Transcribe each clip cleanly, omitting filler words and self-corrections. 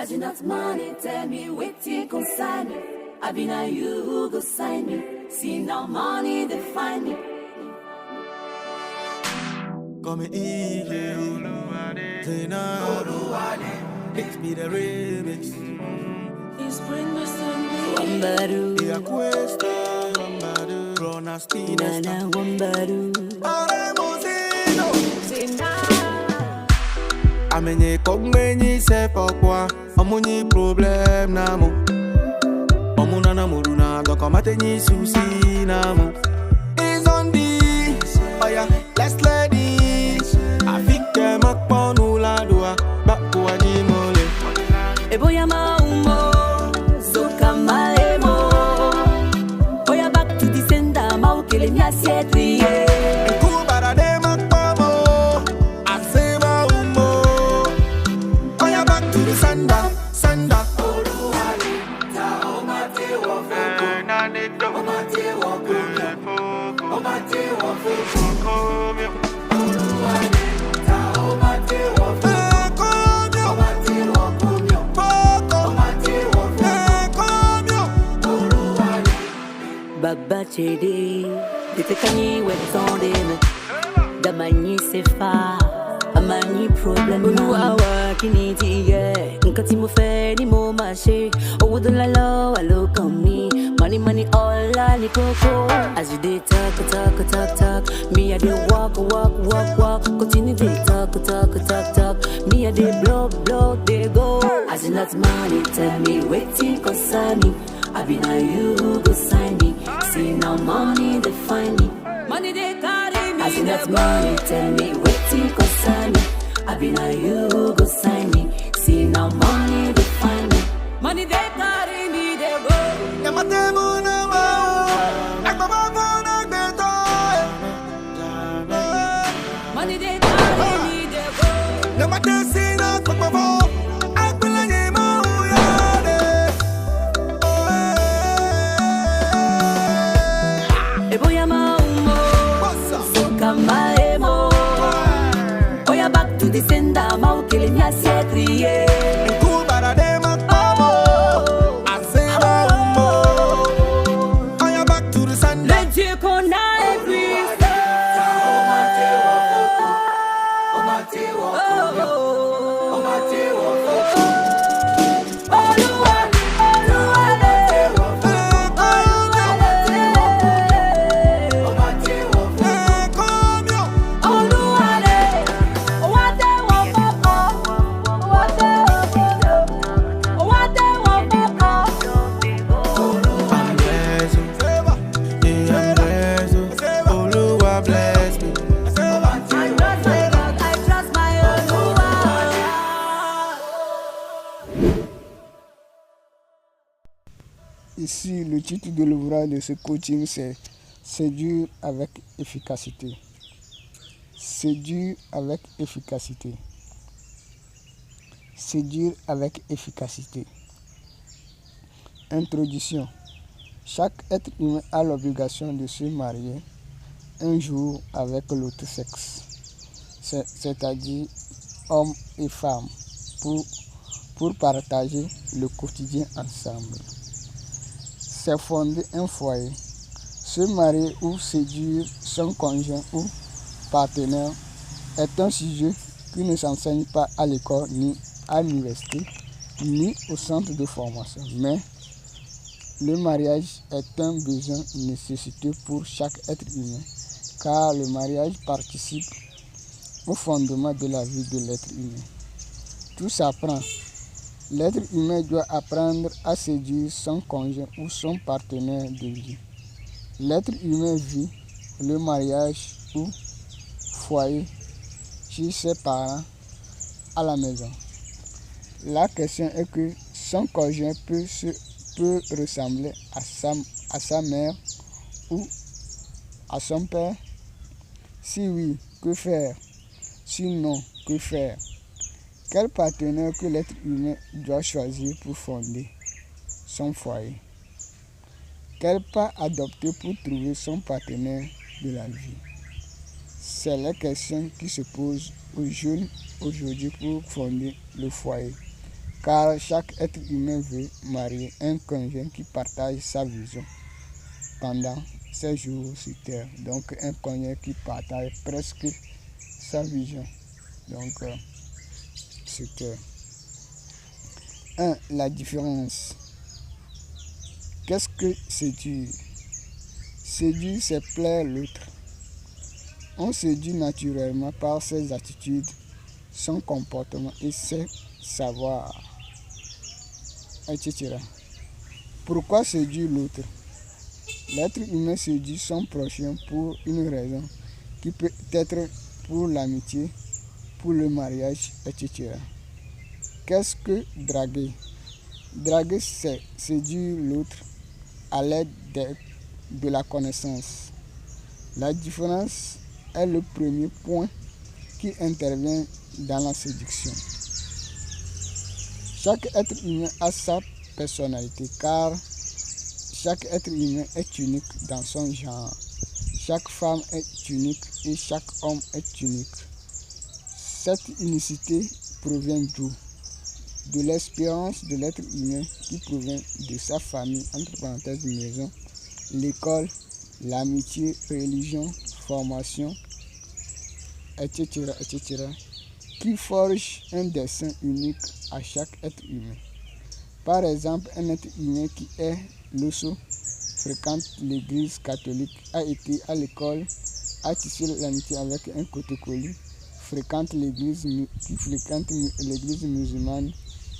As you not money, tell me waiting consign me. I been a you who go sign me. See now money they find me. Come easy, Zena, mix me the remix. Wambaru, Cuesta, Wambaru, Ronastina, Nana Wambaru. Amenye kogmenyi c'est pourquoi Amoni problème namo Amuna namuruna donc amatenyi souci namo Ils ont dit oh yeah let's ladies Afike makpo nous la doa Bako ajimole Eboya maumo Zoka malemo Oya back to the sender Mau kele miasie triye Baba Chedi, Detekani wetondeme, Damani sefa, Amani problem Uluawa kinitiye, Nkati mo fe ni mo mashe, Owudulalo alo kami, money all I ni koko. As you dey talk, me I dey walk, continue dey talk, me I dey blow, dey go. As you not money, tell me waiting concern me. I been a you who go sign me. See now money they find me. Money they carry me. As in that money tell me waiting concern me. I been a you who go sign me. See now money they find me. Money they carry me they go. Money they carry me they go. Descenda mau que le hace crier. Ici, le titre de l'ouvrage de ce coaching, c'est Séduire avec efficacité. Séduire avec efficacité. Séduire avec efficacité. Introduction. Chaque être humain a l'obligation de se marier un jour avec l'autre sexe, c'est-à-dire homme et femme, pour partager le quotidien ensemble. C'est fonder un foyer. Se marier ou séduire son conjoint ou partenaire est un sujet qui ne s'enseigne pas à l'école, ni à l'université, ni au centre de formation. Mais le mariage est un besoin nécessiteux pour chaque être humain, car le mariage participe au fondement de la vie de l'être humain. Tout s'apprend. L'être humain doit apprendre à séduire son conjoint ou son partenaire de vie. L'être humain vit le mariage ou foyer chez ses parents à la maison. La question est que son conjoint peut ressembler à sa mère ou à son père. Si oui, que faire? Sinon, que faire? Quel partenaire que l'être humain doit choisir pour fonder son foyer? Quel pas adopter pour trouver son partenaire de la vie? C'est la question qui se pose aux jeunes aujourd'hui pour fonder le foyer. car chaque être humain veut marier un conjoint qui partage sa vision pendant ses jours sur terre. Donc un conjoint qui partage presque sa vision sur terre. 1. La différence. Qu'est-ce que séduire? Séduire, c'est plaire l'autre. On séduit naturellement par ses attitudes, son comportement et ses savoirs, etc. Pourquoi séduire l'autre? L'être humain séduit son prochain pour une raison qui peut être pour l'amitié, pour le mariage, etc. Qu'est-ce que draguer? Draguer, c'est séduire l'autre à l'aide de la connaissance. La différence est le premier point qui intervient dans la séduction. Chaque être humain a sa personnalité car chaque être humain est unique dans son genre. Chaque femme est unique et chaque homme est unique. Cette unicité provient d'où? De l'expérience de l'être humain qui provient de sa famille, entre parenthèses maison, l'école, l'amitié, religion, formation, etc., qui forge un destin unique à chaque être humain. Par exemple, un être humain qui est loso, fréquente l'église catholique, a été à l'école, a tissé l'amitié avec un cotocoli, fréquente l'église musulmane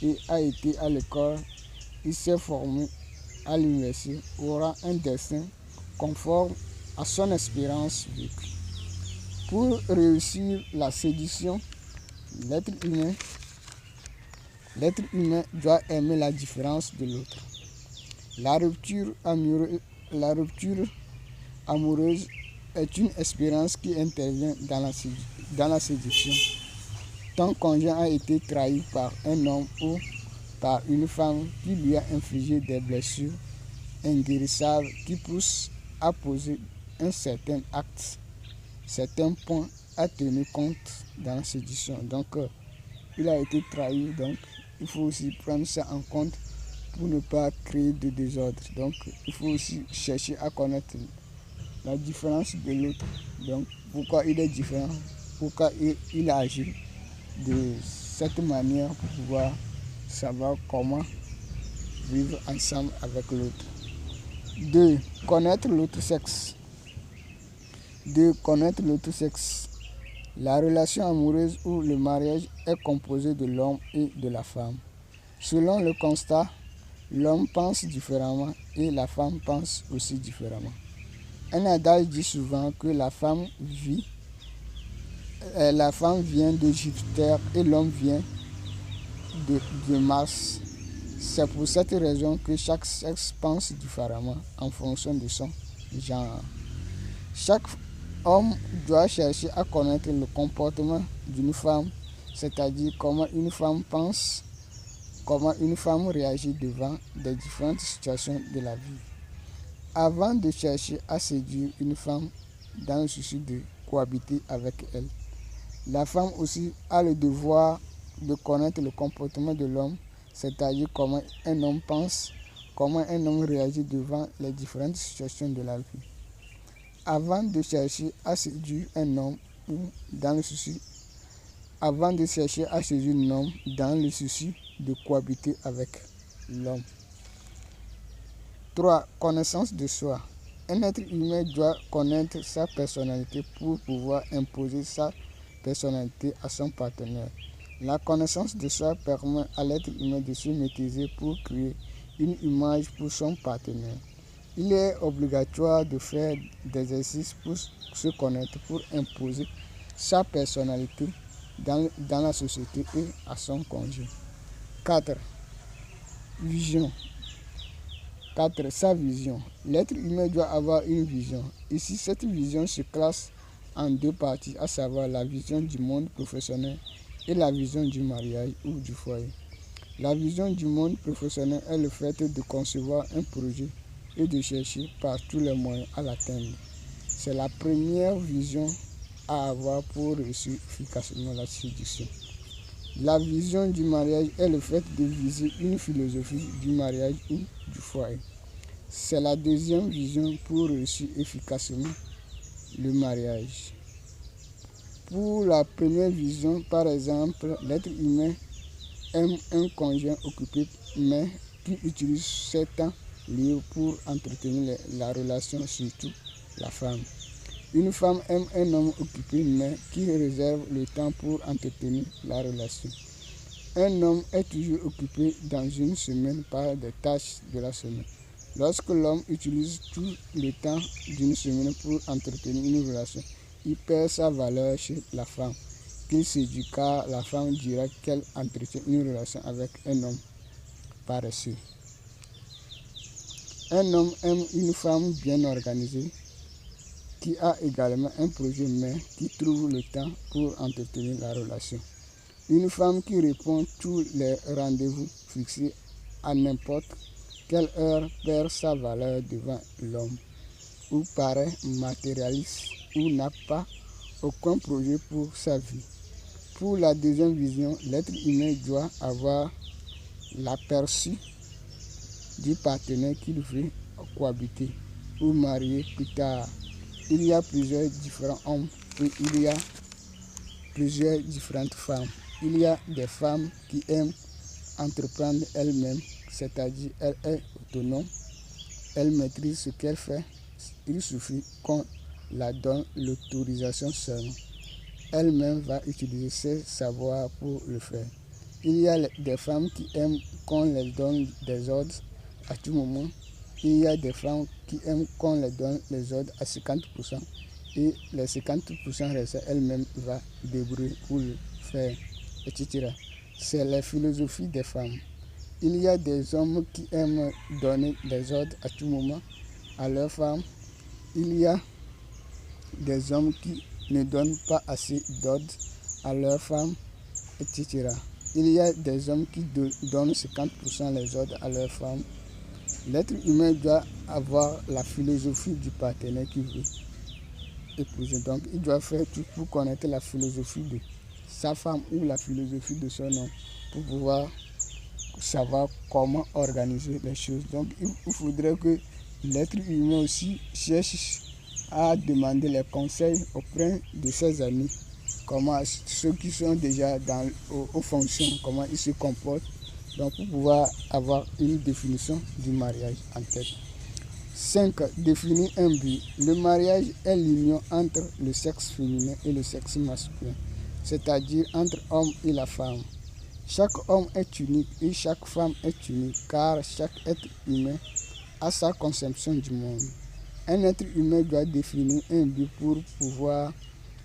et a été à l'école, il s'est formé à l'université, aura un destin conforme à son expérience vécue. Pour réussir la séduction, l'être humain doit aimer la différence de l'autre. La rupture amoureuse est une expérience qui intervient dans la séduction. Ton conjoint a été trahi par un homme ou par une femme qui lui a infligé des blessures inguérissables qui poussent à poser un certain acte, certains points à tenir compte dans la séduction. Donc, il a été trahi, donc il faut aussi prendre ça en compte pour ne pas créer de désordre. Donc, il faut aussi chercher à connaître la différence de l'autre. Donc, pourquoi il est différent, pourquoi il agit de cette manière pour pouvoir savoir comment vivre ensemble avec l'autre. 2. Connaître l'autre sexe. 2. Connaître l'autre sexe. La relation amoureuse ou le mariage est composé de l'homme et de la femme. Selon le constat, l'homme pense différemment et la femme pense aussi différemment. Un adage dit souvent que la femme vient de Jupiter et l'homme vient de Mars. C'est pour cette raison que chaque sexe pense différemment en fonction de son genre. Chaque homme doit chercher à connaître le comportement d'une femme, c'est-à-dire comment une femme pense, comment une femme réagit devant des différentes situations de la vie. Avant de chercher à séduire une femme dans le souci de cohabiter avec elle, la femme aussi a le devoir de connaître le comportement de l'homme, c'est-à-dire comment un homme pense, comment un homme réagit devant les différentes situations de la vie. Avant de chercher à séduire un homme dans le souci de cohabiter avec l'homme. 3. Connaissance de soi. Un être humain doit connaître sa personnalité pour pouvoir imposer sa personnalité à son partenaire. La connaissance de soi permet à l'être humain de se maîtriser pour créer une image pour son partenaire. Il est obligatoire de faire des exercices pour se connaître, pour imposer sa personnalité dans la société et à son conjoint. 4. Vision. 4. Sa vision. L'être humain doit avoir une vision. Ici, cette vision se classe en deux parties, à savoir la vision du monde professionnel et la vision du mariage ou du foyer. La vision du monde professionnel est le fait de concevoir un projet et de chercher par tous les moyens à l'atteindre. C'est la première vision à avoir pour réussir efficacement la séduction. La vision du mariage est le fait de viser une philosophie du mariage ou du foyer. C'est la deuxième vision pour réussir efficacement le mariage. Pour la première vision, par exemple, l'être humain aime un conjoint occupé mais qui utilise ses temps libres pour entretenir la relation, surtout la femme. Une femme aime un homme occupé mais qui réserve le temps pour entretenir la relation. Un homme est toujours occupé dans une semaine par des tâches de la semaine. Lorsque l'homme utilise tout le temps d'une semaine pour entretenir une relation, il perd sa valeur chez la femme, qu'il séduit car la femme dira qu'elle entretient une relation avec un homme paresseux. Un homme aime une femme bien organisée, qui a également un projet mais qui trouve le temps pour entretenir la relation. Une femme qui répond tous les rendez-vous fixés à n'importe quelle heure perd sa valeur devant l'homme, ou paraît matérialiste, ou n'a pas aucun projet pour sa vie. Pour la deuxième vision, l'être humain doit avoir l'aperçu du partenaire qu'il veut cohabiter ou marier plus tard. Il y a plusieurs différents hommes et il y a plusieurs différentes femmes. Il y a des femmes qui aiment entreprendre elles-mêmes, c'est-à-dire elle est autonome, elle maîtrise ce qu'elle fait, il suffit qu'on la donne l'autorisation seulement. Elle-même va utiliser ses savoirs pour le faire. Il y a des femmes qui aiment qu'on les donne des ordres à tout moment. Il y a des femmes qui aiment qu'on les donne les ordres à 50% et les 50% restants, elle-même va débrouiller pour le faire, etc. C'est la philosophie des femmes. Il y a des hommes qui aiment donner des ordres à tout moment à leurs femmes. Il y a des hommes qui ne donnent pas assez d'ordres à leurs femmes, etc. Il y a des hommes qui donnent 50% les ordres à leurs femmes. L'être humain doit avoir la philosophie du partenaire qu'il veut épouser. Donc, il doit faire tout pour connaître la philosophie de sa femme ou la philosophie de son homme pour pouvoir savoir comment organiser les choses. Donc, il faudrait que l'être humain aussi cherche à demander les conseils auprès de ses amis, comment ceux qui sont déjà aux fonctions, comment ils se comportent. Donc, pour pouvoir avoir une définition du mariage en tête. 5. Définir un but. Le mariage est l'union entre le sexe féminin et le sexe masculin, c'est-à-dire entre l'homme et la femme. Chaque homme est unique et chaque femme est unique, car chaque être humain a sa conception du monde. Un être humain doit définir un but pour pouvoir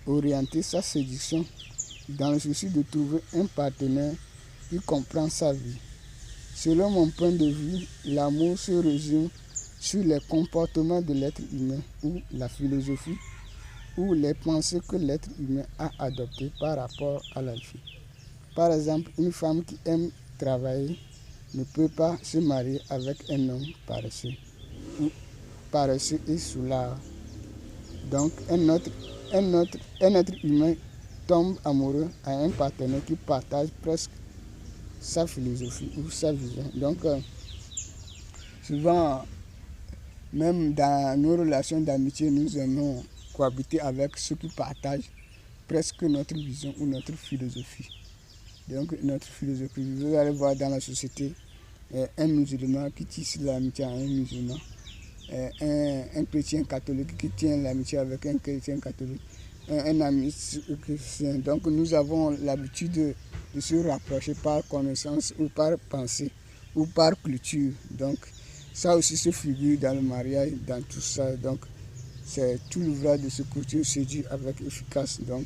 orienter sa séduction dans le souci de trouver un partenaire qui comprend sa vie. Selon mon point de vue, l'amour se résume sur les comportements de l'être humain ou la philosophie ou les pensées que l'être humain a adoptées par rapport à la vie. Par exemple, une femme qui aime travailler ne peut pas se marier avec un homme paresseux ou paresseux et soulard. Donc, un être humain tombe amoureux à un partenaire qui partage presque sa philosophie ou sa vision. Donc, souvent, même dans nos relations d'amitié, nous aimons cohabiter avec ceux qui partagent presque notre vision ou notre philosophie. Donc, notre philosophie, vous allez voir dans la société, un musulman qui tisse l'amitié à un musulman, un chrétien catholique qui tient l'amitié avec un chrétien catholique, un ami chrétien. Donc, nous avons l'habitude de se rapprocher par connaissance ou par pensée ou par culture. Donc, ça aussi se figure dans le mariage, dans tout ça. Donc, c'est tout l'ouvrage de ce couture séduit avec efficace. Donc,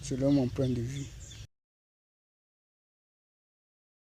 selon mon point de vue.